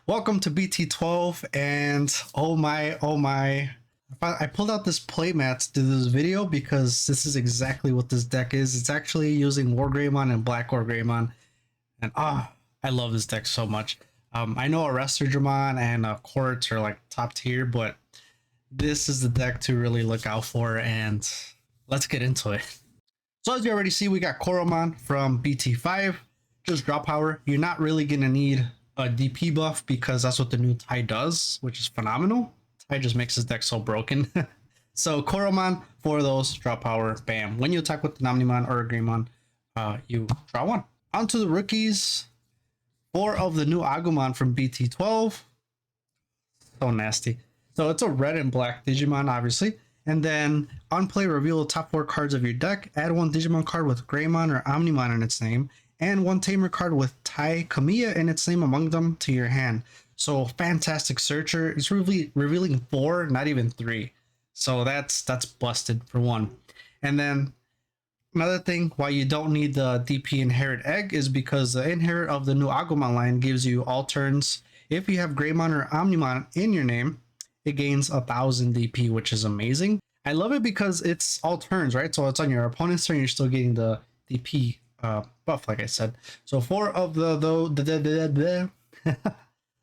Welcome to BT12, and oh my, I pulled out this playmat to do this video because this is exactly what this deck is. It's actually using Wargreymon and Black Wargreymon, and I love this deck so much. I know Arrestor Dramon and Quartz are like top tier, but this is the deck to really look out for, and let's get into it. So as you already see, we got Koromon from BT5, just drop power. You're not really gonna need a DP buff because that's what the new Tai does, which is phenomenal. Tai just makes his deck so broken. So Koromon, for those, drop power, bam. When you attack with the Omnimon or a Greymon, you draw one. On to the rookies. 4 of the new Agumon from BT12. So nasty. So it's a red and black Digimon, obviously. And then on play, reveal the top 4 cards of your deck. Add 1 Digimon card with Greymon or Omnimon in its name, and 1 Tamer card with Tai Kamiya in its name among them to your hand. So fantastic searcher. It's really revealing 4, not even 3. So that's busted for 1. And then another thing why you don't need the DP Inherit Egg is because the Inherit of the new Agumon line gives you all turns. If you have Greymon or Omnimon in your name, it gains 1000 DP, which is amazing. I love it because it's all turns, right? So it's on your opponent's turn, you're still getting the DP buff, like I said. So 4 of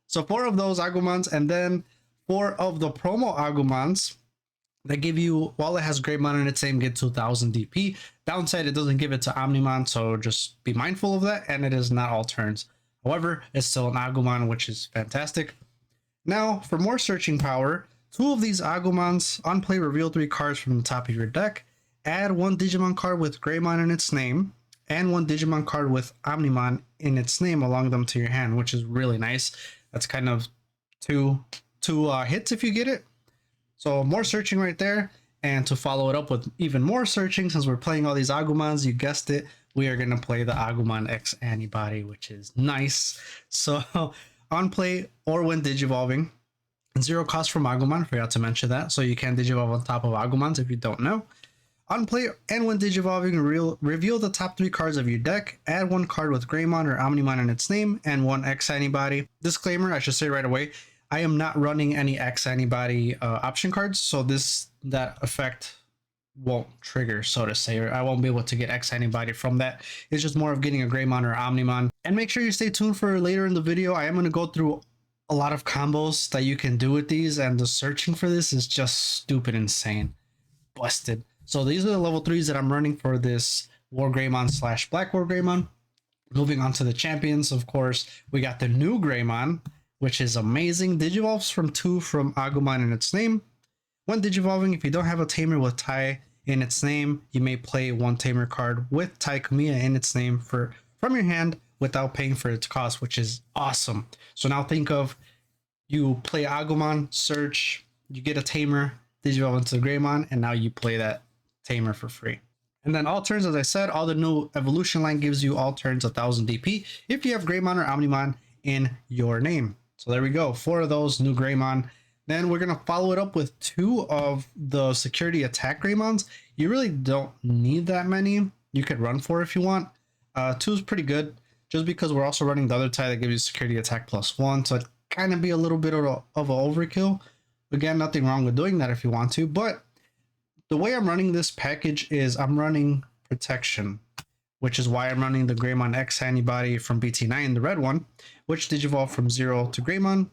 so 4 of those Agumons, and then 4 of the promo Agumons that give you, while it has Greymon in its name, get 2000 DP. Downside, it doesn't give it to Omnimon, so just be mindful of that, and it is not all turns. However, it's still an Agumon, which is fantastic. Now, for more searching power, 2 of these Agumons on play reveal 3 cards from the top of your deck. Add 1 Digimon card with Greymon in its name, and 1 Digimon card with Omnimon in its name along them to your hand, which is really nice. That's kind of two hits if you get it. So more searching right there. And to follow it up with even more searching, since we're playing all these Agumons, you guessed it, we are going to play the Agumon X Antibody, which is nice. So on play or when Digivolving, 0 cost from Agumon, forgot to mention that. So you can Digivolve on top of Agumons if you don't know. On play and when Digivolving, reveal the top 3 cards of your deck. Add 1 card with Greymon or Omnimon in its name, and 1 X Antibody. Disclaimer, I should say right away, I am not running any X Antibody option cards, so that effect won't trigger, so to say, or I won't be able to get X Antibody from that. It's just more of getting a Greymon or Omnimon. And make sure you stay tuned for later in the video. I am going to go through a lot of combos that you can do with these, and the searching for this is just stupid insane. Busted. So these are the level 3s that I'm running for this Wargreymon / Black Wargreymon. Moving on to the champions, of course, we got the new Greymon, which is amazing. Digivolves from 2 from Agumon in its name. When Digivolving, if you don't have a Tamer with Tai in its name, you may play 1 Tamer card with Tai Kamiya in its name from your hand without paying for its cost, which is awesome. So now think of, you play Agumon, search, you get a Tamer, Digivolve into the Greymon, and now you play that Tamer for free. And then all turns, as I said, all the new evolution line gives you all turns 1000 DP if you have Greymon or Omnimon in your name. So there we go, 4 of those new Greymon. Then we're going to follow it up with 2 of the security attack Greymons. You really don't need that many. You could run 4 if you want. 2 is pretty good, just because we're also running the other Tai that gives you security attack +1. So it kind of be a little bit of an overkill. Again, nothing wrong with doing that if you want to, but the way I'm running this package is I'm running protection, which is why I'm running the Greymon X Antibody from BT9, the red one, which Digivolve from 0 to Greymon.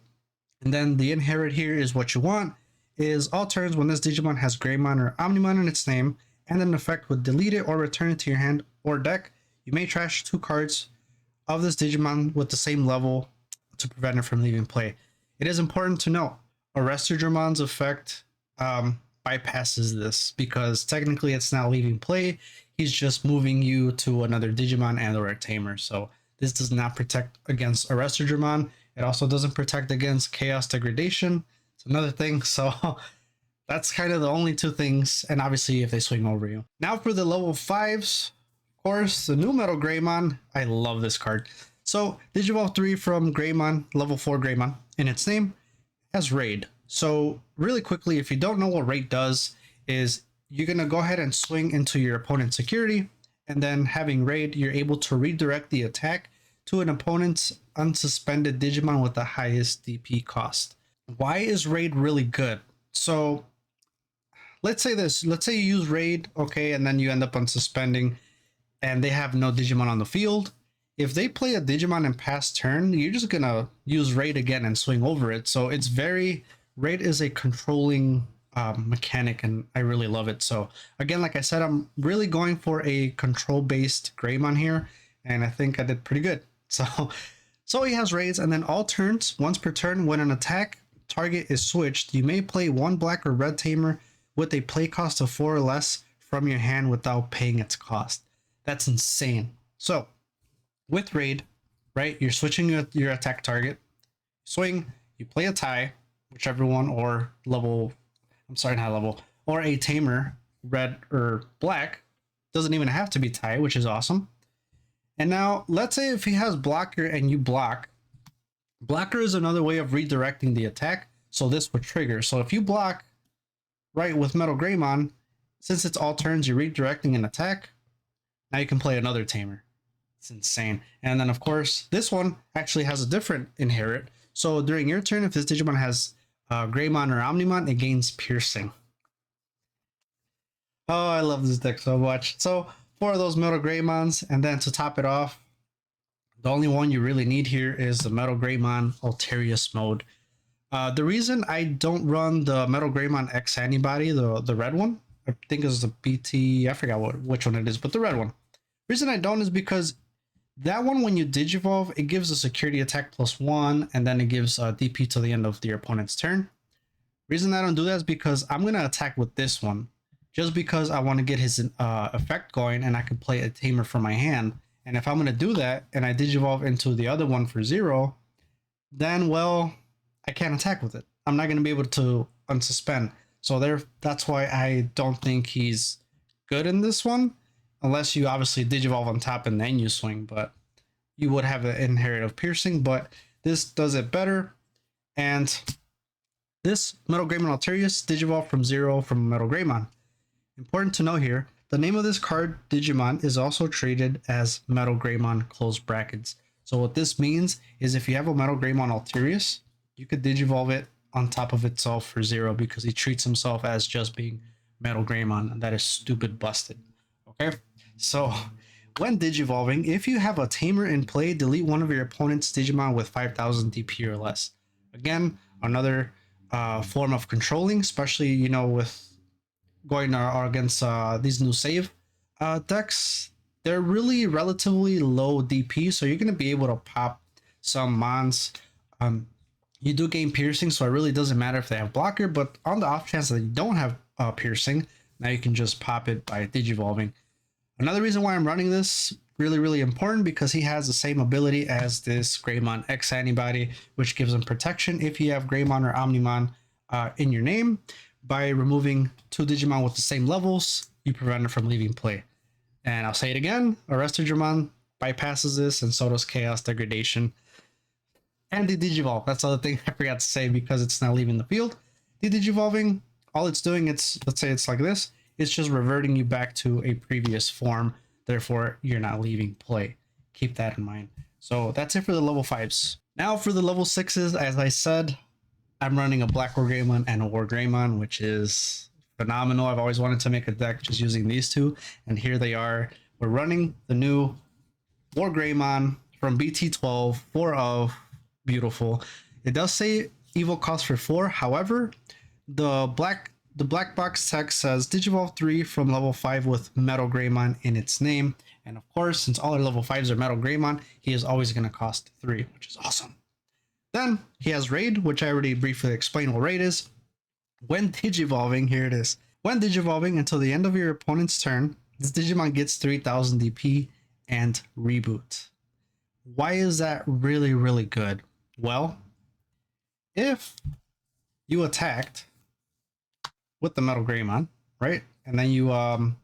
And then the Inherit here is what you want, is all turns when this Digimon has Greymon or Omnimon in its name, and an effect would delete it or return it to your hand or deck. You may trash 2 cards of this Digimon with the same level to prevent it from leaving play. It is important to note, Arrestor Dramon's effect bypasses this because technically it's not leaving play. He's just moving you to another Digimon and or a Tamer. So this does not protect against Arrestor Dramon. It also doesn't protect against Chaos Degradation. It's another thing. So that's kind of the only 2 things. And obviously if they swing over you. Now for the level 5s, of course, the new Metal Greymon. I love this card. So Digivolve 3 from Greymon, level 4 Greymon in its name, has Raid. So really quickly, if you don't know what Raid does, is you're going to go ahead and swing into your opponent's security, and then having Raid, you're able to redirect the attack to an opponent's unsuspended Digimon with the highest DP cost. Why is Raid really good? So let's say this. Let's say you use Raid, okay, and then you end up unsuspending and they have no Digimon on the field. If they play a Digimon in past turn, you're just gonna use Raid again and swing over it. So it's very, Raid is a controlling mechanic, and I really love it. So again, like I said, I'm really going for a control-based Greymon here, and I think I did pretty good. So he has Raids, and then all turns, once per turn, when an attack target is switched, you may play one black or red Tamer with a play cost of 4 or less from your hand without paying its cost. That's insane. So with Raid, right, you're switching your attack target, swing, you play a tie, whichever one, or level, I'm sorry, not level, or a Tamer, red or black, doesn't even have to be tie, which is awesome. And now let's say if he has blocker and you block, blocker is another way of redirecting the attack, so this would trigger. So if you block, right, with Metal Greymon, since it's all turns, you're redirecting an attack, now you can play another Tamer. It's insane. And then of course, this one actually has a different inherit. So during your turn, if this Digimon has Greymon or Omnimon, it gains Piercing. Oh, I love this deck so much. So 4 of those Metal Greymons, and then to top it off, the only one you really need here is the Metal Greymon Alterius mode. The reason I don't run the Metal Greymon X Antibody, the red one, I think it's the BT, I forgot which one it is, but the red one. Reason I don't is because that one, when you Digivolve, it gives a security attack +1, and then it gives DP to the end of your opponent's turn. Reason I don't do that is because I'm going to attack with this one, just because I want to get his effect going, and I can play a Tamer from my hand. And if I'm going to do that, and I Digivolve into the other one for 0, then, well, I can't attack with it. I'm not going to be able to unsuspend. So that's why I don't think he's good in this one. Unless you obviously Digivolve on top and then you swing, but you would have an inherit of Piercing, but this does it better. And this Metal Greymon Alterius Digivolve from 0 from Metal Greymon. Important to know here, the name of this card, Digimon, is also treated as Metal Greymon close brackets. So what this means is if you have a Metal Greymon Alterius, you could Digivolve it on top of itself for 0 because he treats himself as just being Metal Greymon, and that is stupid busted. Okay, so when Digivolving, if you have a Tamer in play, delete one of your opponent's Digimon with 5,000 DP or less. Again, another form of controlling, especially, you know, with going against these new save decks. They're really relatively low DP, so you're going to be able to pop some Mons. You do gain Piercing, so it really doesn't matter if they have blocker, but on the off chance that you don't have Piercing, now you can just pop it by Digivolving. Another reason why I'm running this, really important, because he has the same ability as this Greymon X Antibody, which gives him protection if you have Greymon or Omnimon in your name. By removing 2 Digimon with the same levels, you prevent it from leaving play. And I'll say it again, Arrestedramon bypasses this, and so does Chaos Degradation. And the Digivolve, that's the other thing I forgot to say because it's not leaving the field. The Digivolving, all it's doing, let's say it's like this, it's just reverting you back to a previous form. Therefore, you're not leaving play. Keep that in mind. So that's it for the level 5s. Now for the level 6s, as I said, I'm running a Black Wargreymon and a Wargreymon, which is phenomenal. I've always wanted to make a deck just using these two, and here they are. We're running the new Wargreymon from BT12, 4 of, beautiful. It does say evil cost for 4. However, the black box text says Digivolve 3 from level 5 with Metal Greymon in its name. And of course, since all our level 5s are Metal Greymon, he is always going to cost 3, which is awesome. Then he has Raid, which I already briefly explained what Raid is. When Digivolving, here it is. When Digivolving until the end of your opponent's turn, this Digimon gets 3000 DP and reboot. Why is that really good? Well, if you attacked with the Metal Greymon, right? And then you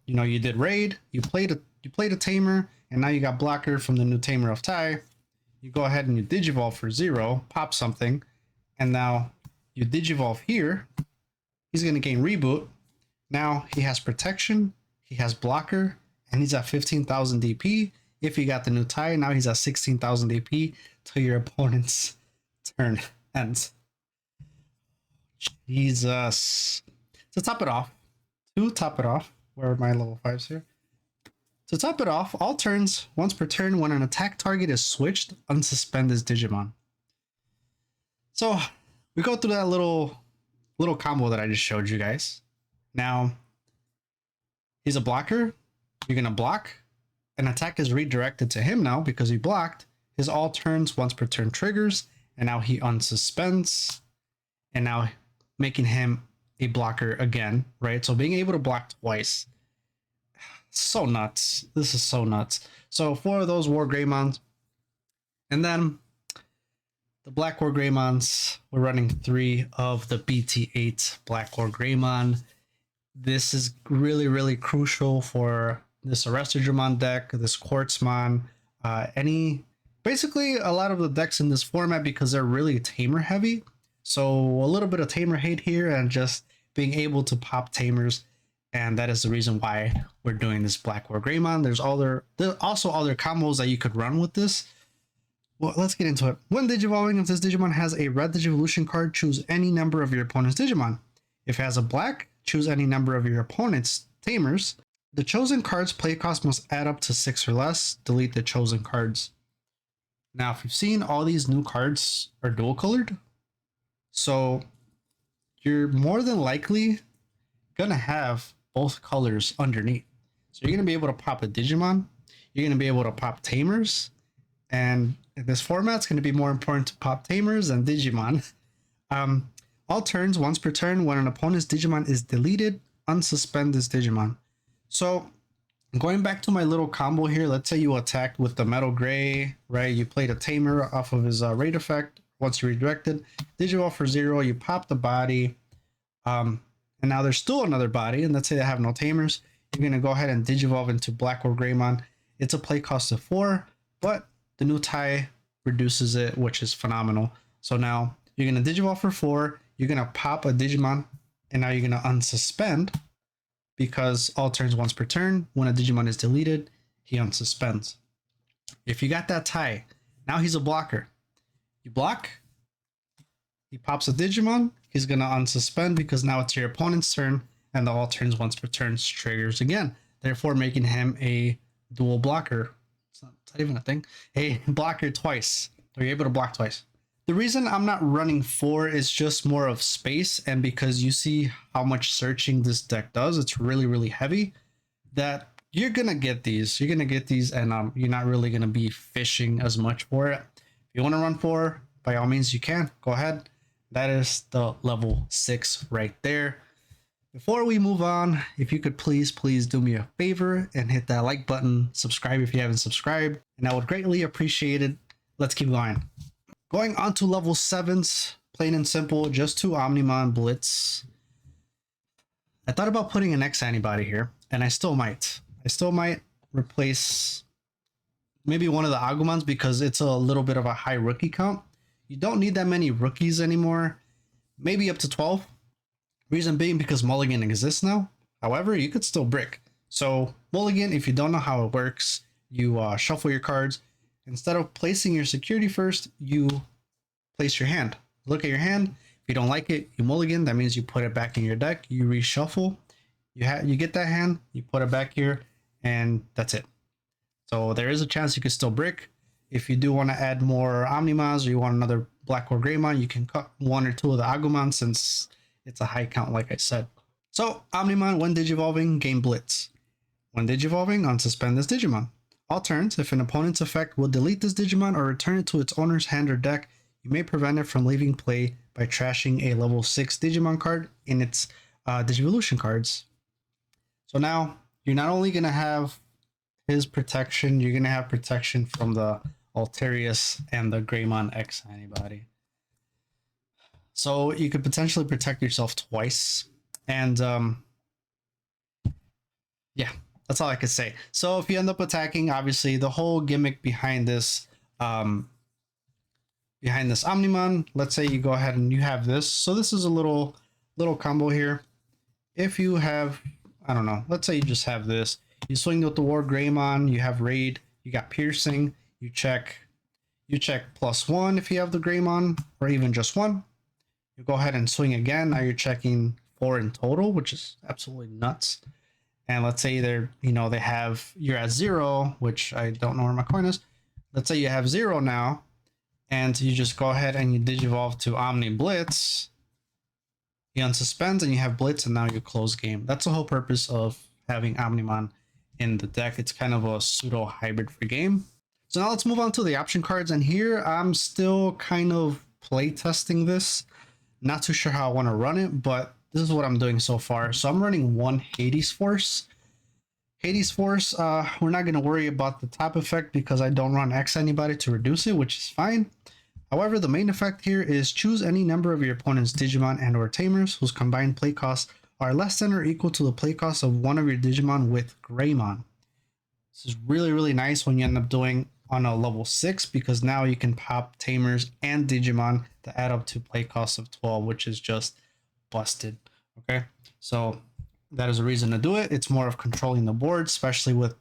you did Raid, you played a Tamer, and now you got blocker from the new Tamer of Tai. You go ahead and you Digivolve for 0, pop something, and now you Digivolve here. He's going to gain reboot. Now he has protection, he has blocker, and he's at 15,000 DP. If you got the new tie, now he's at 16,000 AP till your opponent's turn ends. Jesus. To top it off, where are my level 5s here? To top it off, all turns, once per turn, when an attack target is switched, unsuspend this Digimon. So we go through that little combo that I just showed you guys. Now, he's a blocker. You're gonna block. An attack is redirected to him now because he blocked. His all turns once per turn triggers, and now he unsuspends, and now making him a blocker again, right? So being able to block twice. So nuts. This is so nuts. So 4 of those Wargreymons. And then the Black Wargreymons, we're running 3 of the BT8 Black Wargreymon. This is really, really crucial for this Arrestigimon deck, this Quartzmon, basically a lot of the decks in this format because they're really Tamer heavy. So a little bit of Tamer hate here and just being able to pop Tamers. And that is the reason why we're doing this Black Wargreymon. There's also other combos that you could run with this. Well, let's get into it. When Digivolving, if this Digimon has a red Digivolution card, choose any number of your opponent's Digimon. If it has a black, choose any number of your opponent's Tamers. The chosen card's play cost must add up to 6 or less. Delete the chosen cards. Now, if you've seen, all these new cards are dual colored. So you're more than likely gonna have both colors underneath. So you're gonna be able to pop a Digimon. You're gonna be able to pop Tamers. And in this format, it's gonna be more important to pop Tamers than Digimon. All turns, once per turn, when an opponent's Digimon is deleted, unsuspend this Digimon. So going back to my little combo here, let's say you attacked with the Metal Gray, right? You played a Tamer off of his raid effect. Once you redirected, Digivolve for 0, you pop the body, and now there's still another body, and let's say they have no Tamers. You're going to go ahead and Digivolve into Black Wargreymon. It's a play cost of 4, but the new tie reduces it, which is phenomenal. So now you're going to Digivolve for 4, you're going to pop a Digimon, and now you're going to unsuspend, because all turns once per turn, when a Digimon is deleted, he unsuspends. If you got that tie, now he's a blocker. You block, he pops a Digimon, he's going to unsuspend because now it's your opponent's turn, and the all turns once per turn triggers again, therefore making him a dual blocker. It's not even a thing. A blocker twice. Are you able to block twice? The reason I'm not running 4 is just more of space, and because you see how much searching this deck does, it's really, really heavy, that you're going to get these. You're going to get these, and you're not really going to be fishing as much for it. If you want to run 4, by all means you can. Go ahead. That is the level 6 right there. Before we move on, if you could please do me a favor and hit that like button, subscribe if you haven't subscribed, and I would greatly appreciate it. Let's keep going. Going on to level 7s, plain and simple, just 2 Omnimon Blitz. I thought about putting an X antibody here, and I still might. Replace maybe one of the Agumons because it's a little bit of a high rookie count. You don't need that many rookies anymore, maybe up to 12. Reason being because Mulligan exists now. However, you could still brick. So Mulligan, if you don't know how it works, you shuffle your cards. Instead of placing your security first, you place your hand. Look at your hand. If you don't like it, you mulligan. That means you put it back in your deck. You reshuffle. You get that hand. You put it back here, and that's it. So there is a chance you could still brick. If you do want to add more Omnimons or you want another Black Wargreymon, you can cut 1 or 2 of the Agumon since it's a high count, like I said. So Omnimon, when Digivolving, gain Blitz. When Digivolving, unsuspend this Digimon. All turns, if an opponent's effect will delete this Digimon or return it to its owner's hand or deck, you may prevent it from leaving play by trashing a level 6 Digimon card in its Digivolution cards. So now, you're not only going to have his protection, you're going to have protection from the Alterius and the Greymon X antibody. So you could potentially protect yourself twice. And yeah. That's all I could say. So if you end up attacking, obviously the whole gimmick behind this Omnimon, let's say you go ahead and you have this. So this is a little combo here. If you have, I don't know, let's say you just have this. You swing with the Wargreymon, you have Raid, You got piercing. You check +1 if you have the Greymon, or even just 1. You go ahead and swing again. Now you're checking 4 in total, which is absolutely nuts. And let's say you're at 0, which I don't know where my coin is. Let's say you have 0 now, and you just go ahead and you Digivolve to Omni Blitz. You unsuspend and you have Blitz, and now you close game. That's the whole purpose of having Omnimon in the deck. It's kind of a pseudo hybrid for game. So now let's move on to the option cards, and here I'm still kind of play testing this. Not too sure how I want to run it, but this is what I'm doing so far. So I'm running 1 Hades Force. Hades Force, we're not going to worry about the top effect because I don't run X anybody to reduce it, which is fine. However, the main effect here is choose any number of your opponent's Digimon and or Tamers whose combined play costs are less than or equal to the play cost of one of your Digimon with Greymon. This is really, really nice when you end up doing on a level 6, because now you can pop Tamers and Digimon to add up to play costs of 12, which is just busted. Okay, so that is a reason to do it. It's more of controlling the board, especially with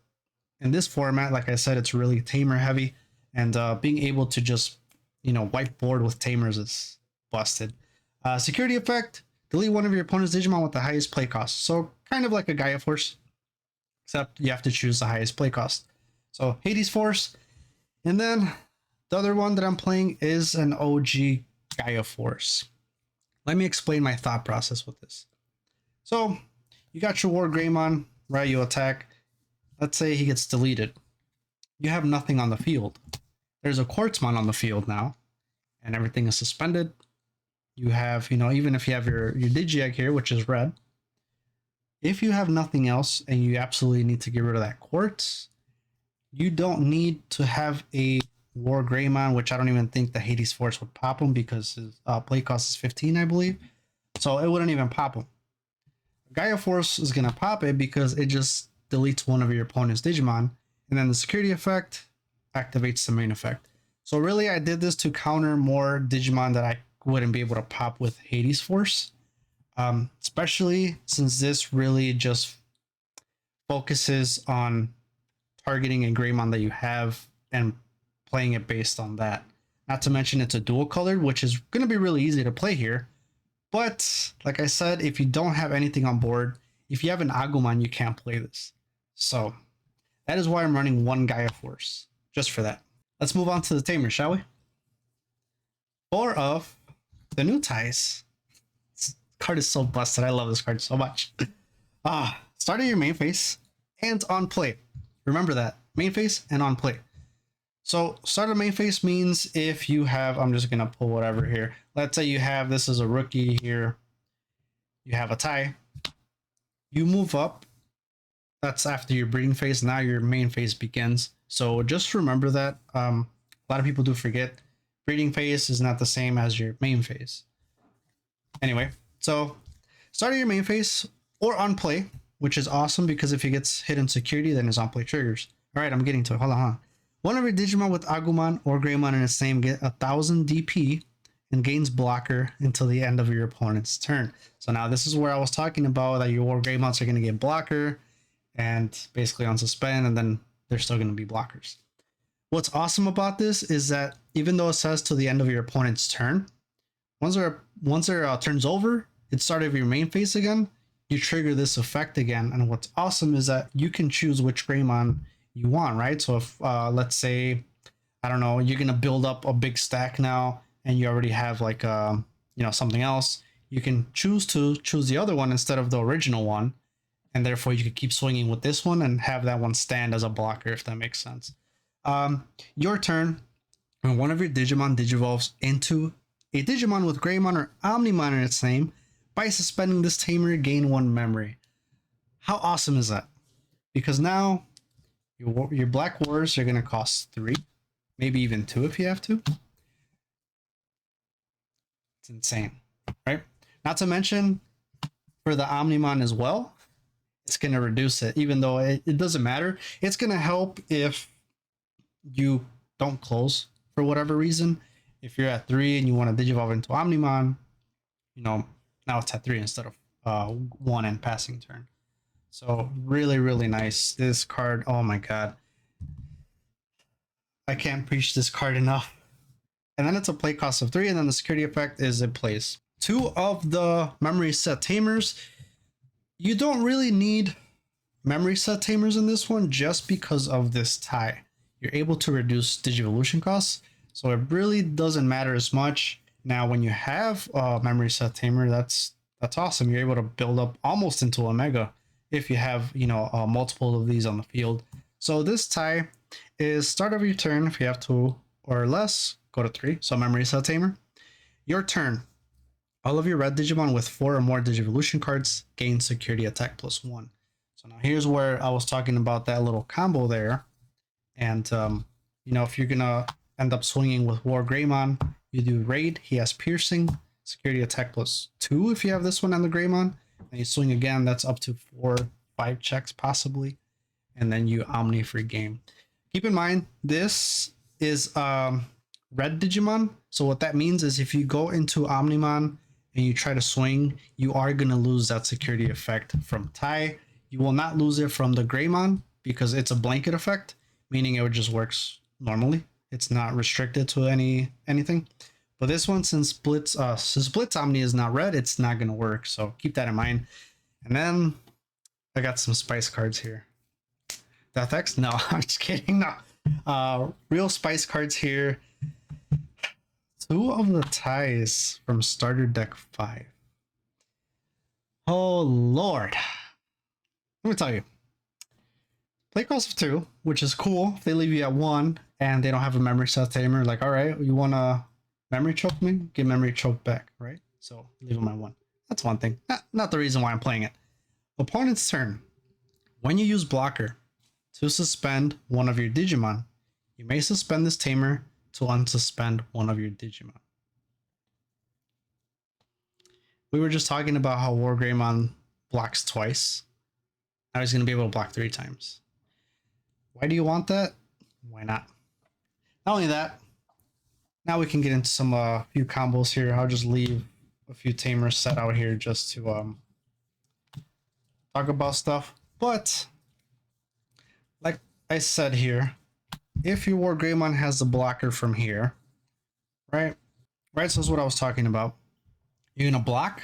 in this format. Like I said, it's really Tamer heavy, and being able to just wipe board with Tamers is busted. Security effect: delete one of your opponent's Digimon with the highest play cost. So kind of like a Gaia Force, except you have to choose the highest play cost. So Hades Force, and then the other one that I'm playing is an OG Gaia Force. Let me explain my thought process with this. So you got your Wargreymon, right? You attack. Let's say he gets deleted. You have nothing on the field. There's a Quartzmon on the field now, and everything is suspended. You have, even if you have your Digiegg here, which is red, if you have nothing else and you absolutely need to get rid of that Quartz, you don't need to have a Wargreymon, which I don't even think the Hades Force would pop him because his play cost is 15, I believe. So it wouldn't even pop him. Gaia Force is going to pop it because it just deletes one of your opponent's Digimon, and then the security effect activates the main effect. So really, I did this to counter more Digimon that I wouldn't be able to pop with Hades Force, especially since this really just focuses on targeting a Greymon that you have and playing it based on that. Not to mention it's a dual colored, which is going to be really easy to play here. But like I said, if you don't have anything on board, if you have an Agumon, you can't play this. So that is why I'm running 1 Gaia Force, just for that. Let's move on to the Tamer, shall we? 4 of the new ties. This card is so busted. I love this card so much. Start at your main phase and on play. Remember that. Main phase and on play. So start of main phase means if you have, I'm just going to pull whatever here. Let's say you have, this is a rookie here. You have a tie. You move up. That's after your breeding phase. Now your main phase begins. So just remember that. A lot of people do forget. Breeding phase is not the same as your main phase. Anyway, so start of your main phase or on play, which is awesome because if he gets hit in security, then his on play triggers. All right, I'm getting to it. Hold on. One of your Digimon with Agumon or Greymon in its name get 1000 DP and gains blocker until the end of your opponent's turn. So now this is where I was talking about that your Wargreymons are going to get blocker and basically unsuspend, and then they're still going to be blockers. What's awesome about this is that even though it says to the end of your opponent's turn, once their turn's over, it's start of your main phase again, you trigger this effect again. And what's awesome is that you can choose which Greymon you want, right? So if let's say, I don't know, you're gonna build up a big stack now and you already have like something else, you can choose the other one instead of the original one, and therefore you could keep swinging with this one and have that one stand as a blocker, if that makes sense. Your turn, when one of your Digimon digivolves into a Digimon with Greymon or Omnimon in its name, by suspending this Tamer, gain 1 memory. How awesome is that? Because now your Black Wars are going to cost 3, maybe even 2 if you have to. It's insane, right? Not to mention, for the Omnimon as well, it's going to reduce it, even though it doesn't matter. It's going to help if you don't close for whatever reason. If you're at 3 and you want to digivolve into Omnimon, now it's at 3 instead of 1 and passing turn. So really, really nice. This card, oh my god. I can't preach this card enough. And then it's a play cost of 3, and then the security effect is it plays. 2 of the memory set Tamers. You don't really need memory set Tamers in this one just because of this tie. You're able to reduce Digivolution costs, so it really doesn't matter as much. Now, when you have a memory set Tamer, that's awesome. You're able to build up almost into a mega if you have, you know, multiple of these on the field. So this tie is start of your turn. If you have 2 or less, go to 3. So memory set Tamer. Your turn. All of your red Digimon with 4 or more Digivolution cards gain security attack +1. So now here's where I was talking about that little combo there. And, you know, if you're going to end up swinging with Wargreymon, you do Raid. He has Piercing, security attack +2 if you have this one on the Greymon. And you swing again, that's up to 4, 5 checks possibly. And then you Omni for game. Keep in mind, this is red Digimon. So what that means is if you go into Omnimon and you try to swing, you are going to lose that security effect from tie. You will not lose it from the Greymon because it's a blanket effect, meaning it just works normally. It's not restricted to anything. But this one, since Blitz Omni is not red, it's not going to work. So keep that in mind. And then I got some spice cards here. Death X? No, I'm just kidding. No. Real spice cards here. 2 of the ties from starter deck 5. Oh, Lord. Let me tell you. Play cost of 2, which is cool. If they leave you at 1 and they don't have a memory set Tamer, like, all right, you want to memory choke me? Get memory choke back, right? So leave them at 1. That's one thing. Not the reason why I'm playing it. Opponent's turn. When you use blocker to suspend one of your Digimon, you may suspend this Tamer to unsuspend one of your Digimon. We were just talking about how Wargreymon blocks twice. Now he's going to be able to block 3 times. Why do you want that? Why not? Not only that, now we can get into some few combos here. I'll just leave a few Tamers set out here just to talk about stuff. But like I said here, if your Wargreymon has the blocker from here, right? Right, so that's what I was talking about. You're going to block,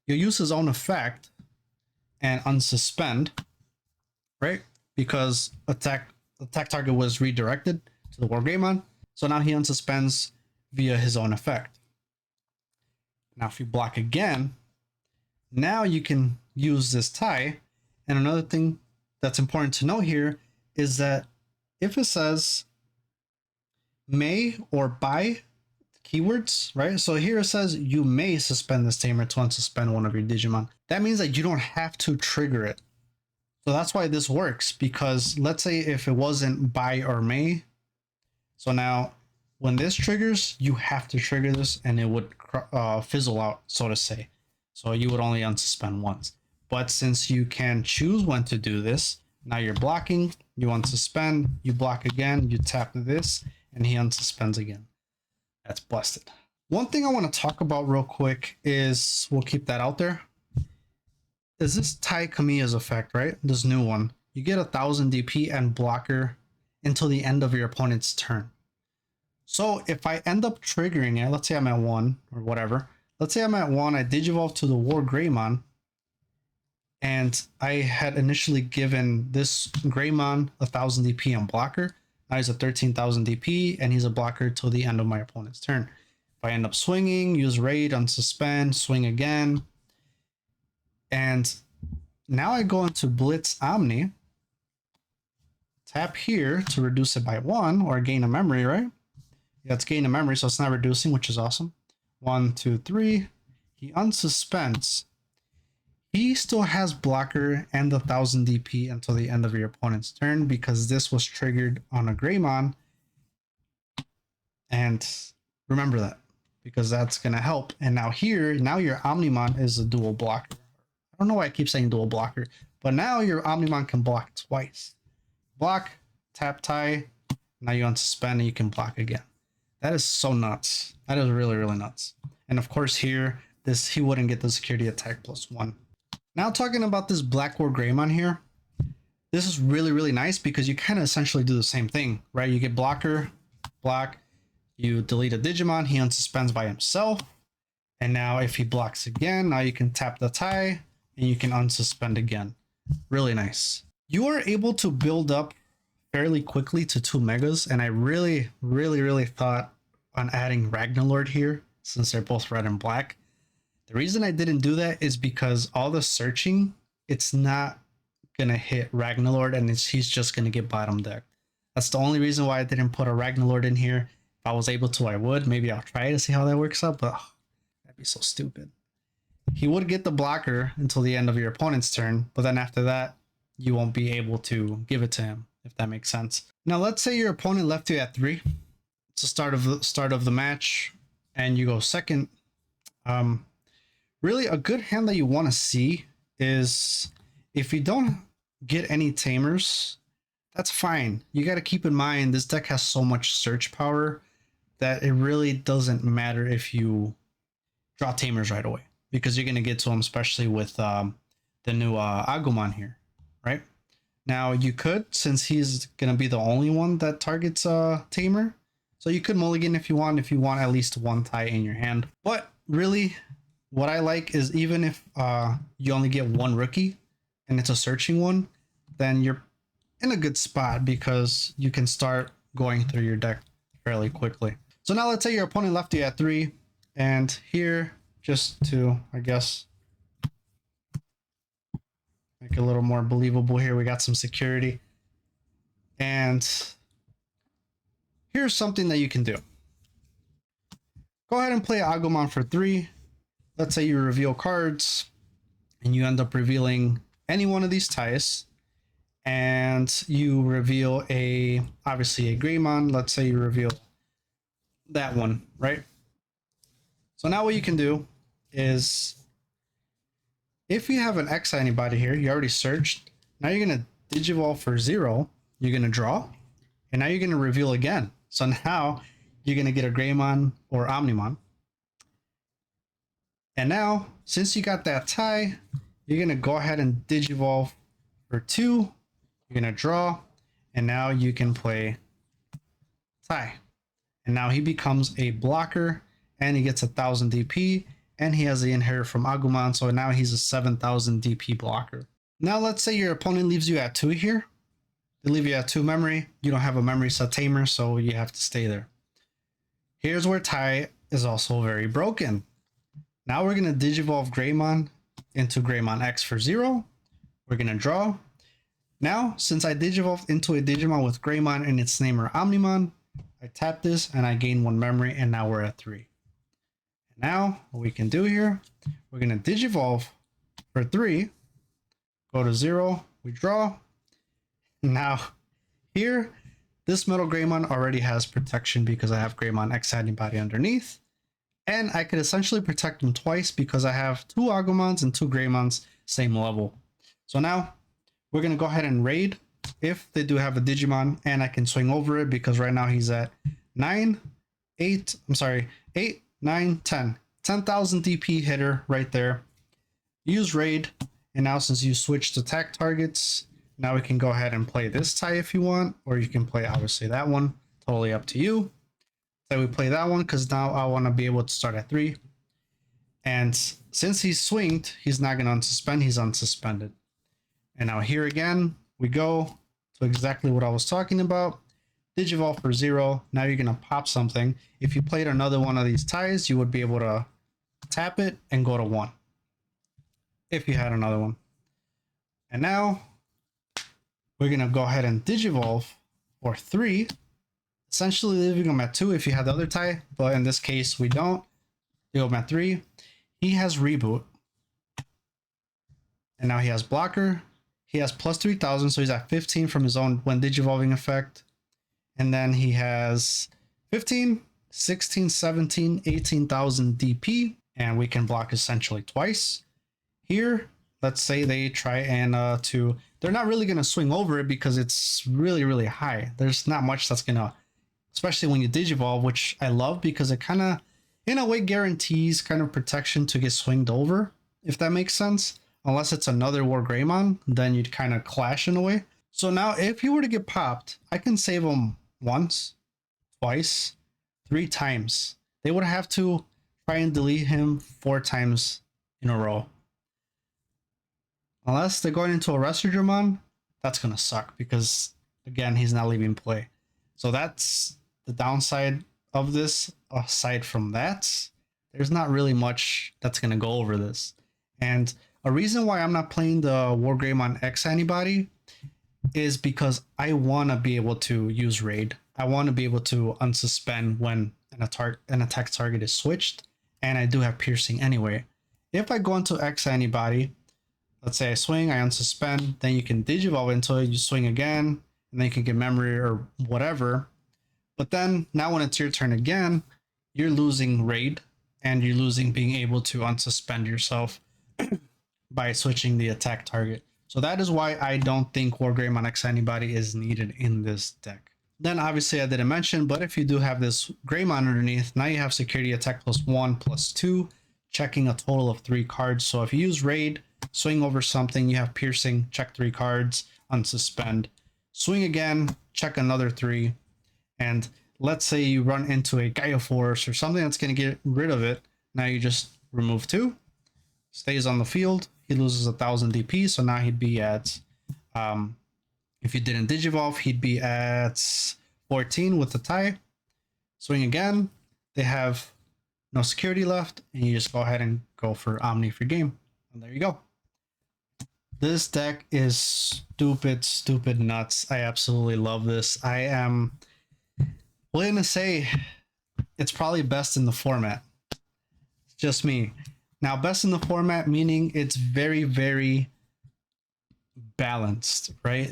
you'll use his own effect and unsuspend, right? Because attack target was redirected to the Wargreymon. So now he unsuspends via his own effect. Now if you block again, now you can use this tie. And another thing that's important to know here is that if it says may or by keywords, right? So here it says you may suspend this Tamer to unsuspend one of your Digimon. That means that you don't have to trigger it. So that's why this works, because let's say if it wasn't by or may, so now when this triggers, you have to trigger this and it would fizzle out, so to say. So you would only unsuspend once. But since you can choose when to do this, now you're blocking, you unsuspend, you block again, you tap this, and he unsuspends again. That's busted. One thing I want to talk about real quick is, we'll keep that out there, is this Tai Kamiya's effect, right? This new one. You get 1000 DP and blocker until the end of your opponent's turn. So if I end up triggering it, let's say I'm at 1 or whatever. Let's say I'm at 1, I Digivolve to the Wargreymon, and I had initially given this Greymon 1000 DP and blocker. Now he's at 13,000 DP and he's a blocker till the end of my opponent's turn. If I end up swinging, use raid, unsuspend, swing again. And now I go into Blitz Omni, tap here to reduce it by 1 or gain a memory, right? Yeah, it's gain a memory, so it's not reducing, which is awesome. 1, 2, 3. He unsuspends. He still has blocker and 1000 DP until the end of your opponent's turn because this was triggered on a Greymon. And remember that, because that's going to help. And now here, now your Omnimon is a dual blocker. I don't know why I keep saying dual blocker, but now your Omnimon can block twice. Block, tap tie, now you unsuspend and you can block again. That is so nuts. That is really, really nuts. And of course here, he wouldn't get the security attack +1. Now talking about this Black Wargreymon here, this is really, really nice because you kind of essentially do the same thing, right? You get blocker, block, you delete a Digimon, he unsuspends by himself. And now if he blocks again, now you can tap the tie and you can unsuspend again. Really nice. You are able to build up fairly quickly to 2 megas, and I really thought on adding Ragnarlord here since they're both red and black. The reason I didn't do that is because all the searching, it's not gonna hit Ragnarlord, and he's just gonna get bottom deck. That's the only reason why I didn't put a Ragnarlord in here. If I was able to, I would. Maybe I'll try to see how that works out, but that'd be so stupid. He would get the blocker until the end of your opponent's turn, but then after that, you won't be able to give it to him, if that makes sense. Now, let's say your opponent left you at 3. It's the start of the match, and you go second. Really, a good hand that you want to see is if you don't get any Tamers, that's fine. You got to keep in mind this deck has so much search power that it really doesn't matter if you draw Tamers right away, because you're going to get to them, especially with the new Agumon here, right? Now, you could, since he's going to be the only one that targets Tamer, so you could mulligan if you want at least one tie in your hand. But really, what I like is even if you only get one rookie and it's a searching one, then you're in a good spot because you can start going through your deck fairly quickly. So now let's say your opponent left you at 3, and here, just to, I guess, make it a little more believable here, we got some security. And here's something that you can do. Go ahead and play Agumon for 3. Let's say you reveal cards and you end up revealing any one of these ties, and you reveal obviously a Greymon. Let's say you reveal that one, right? So now what you can do is, if you have an X anybody here, you already searched. Now you're going to Digivolve for 0. You're going to draw, and now you're going to reveal again. So now you're going to get a Greymon or Omnimon. And now, since you got that tie, you're going to go ahead and Digivolve for 2. You're going to draw, and now you can play tie. And now he becomes a blocker, and he gets 1000 DP, and he has the inherit from Agumon, so now he's a 7000 DP blocker. Now let's say your opponent leaves you at 2 here. They leave you at 2 memory. You don't have a memory set Tamer, so you have to stay there. Here's where tie is also very broken. Now we're going to Digivolve Greymon into Greymon X for 0. We're going to draw. Now, since I Digivolved into a Digimon with Greymon and its name or Omnimon, I tap this and I gain 1 memory, and now we're at 3. Now, what we can do here, we're going to Digivolve for 3, go to 0, we draw. Now, here, this Metal Greymon already has protection because I have Greymon X antibody underneath. And I could essentially protect him twice because I have 2 Agumons and 2 Greymons, same level. So now, we're going to go ahead and raid if they do have a Digimon, and I can swing over it because right now he's at 8, 9, 10. 10,000 DP hitter right there. Use raid, and now since you switched attack targets, now we can go ahead and play this tie if you want, or you can play obviously that one. Totally up to you. So we play that one because now I want to be able to start at 3. And since he's swinged, he's not going to unsuspend, he's unsuspended. And now here again, we go to exactly what I was talking about. Digivolve for 0. Now you're going to pop something. If you played another one of these ties, you would be able to tap it and go to 1. If you had another one. And now we're going to go ahead and Digivolve for 3. Essentially leaving him at 2 if you had the other tie, but in this case we don't. Leave him at 3. He has Reboot. And now he has Blocker. He has plus 3000, so he's at 15 from his own when Digivolving effect. And then he has 15, 16, 17, 18,000 DP, and we can block essentially twice. Here, let's say they try and they're not really going to swing over it because it's really high. There's not much that's going to, especially when you Digivolve, which I love because it kind of, in a way, guarantees kind of protection to get swinged over, if that makes sense. Unless it's another Wargreymon, then you'd kind of clash in a way. So now if you were to get popped, I can save him once, twice, 3 times. They would have to try and delete him 4 times in a row. Unless they're going into a Rescue Digimon, that's gonna suck because again, he's not leaving play. So that's the downside of this. Aside from that, there's not really much that's gonna go over this. And a reason why I'm not playing the Wargreymon X antibody is because I want to be able to use raid. I want to be able to unsuspend when an attack target is switched, and I do have piercing anyway. If I go into X antibody, let's say I swing, I unsuspend, then you can digivolve until you swing again, and then you can get memory or whatever. But then now when it's your turn again, you're losing raid and you're losing being able to unsuspend yourself by switching the attack target. So that is why I don't think Wargreymon X Antibody is needed in this deck. Then obviously I didn't mention, but if you do have this Greymon underneath, now you have security attack +1, +2, checking a total of 3 cards. So if you use raid, swing over something, you have piercing, check 3 cards, unsuspend. Swing again, check another 3. And let's say you run into a Gaia Force or something that's going to get rid of it. Now you just remove 2, stays on the field. He loses 1000 DP, so now he'd be at, if you didn't Digivolve, he'd be at 14 with the tie. Swing again, they have no security left, and you just go ahead and go for Omni for game. And there you go. This deck is stupid nuts. I absolutely love this. I am willing to say it's probably best in the format. It's just me. Now, best in the format meaning it's very balanced, right?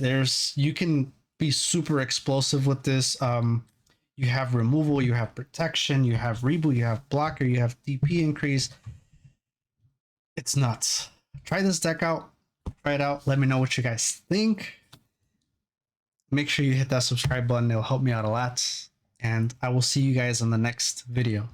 You can be super explosive with this. You have removal, you have protection, you have reboot, you have blocker, you have DP increase. It's nuts. Try this deck out. Try it out. Let me know what you guys think. Make sure you hit that subscribe button. It'll help me out a lot. And I will see you guys in the next video.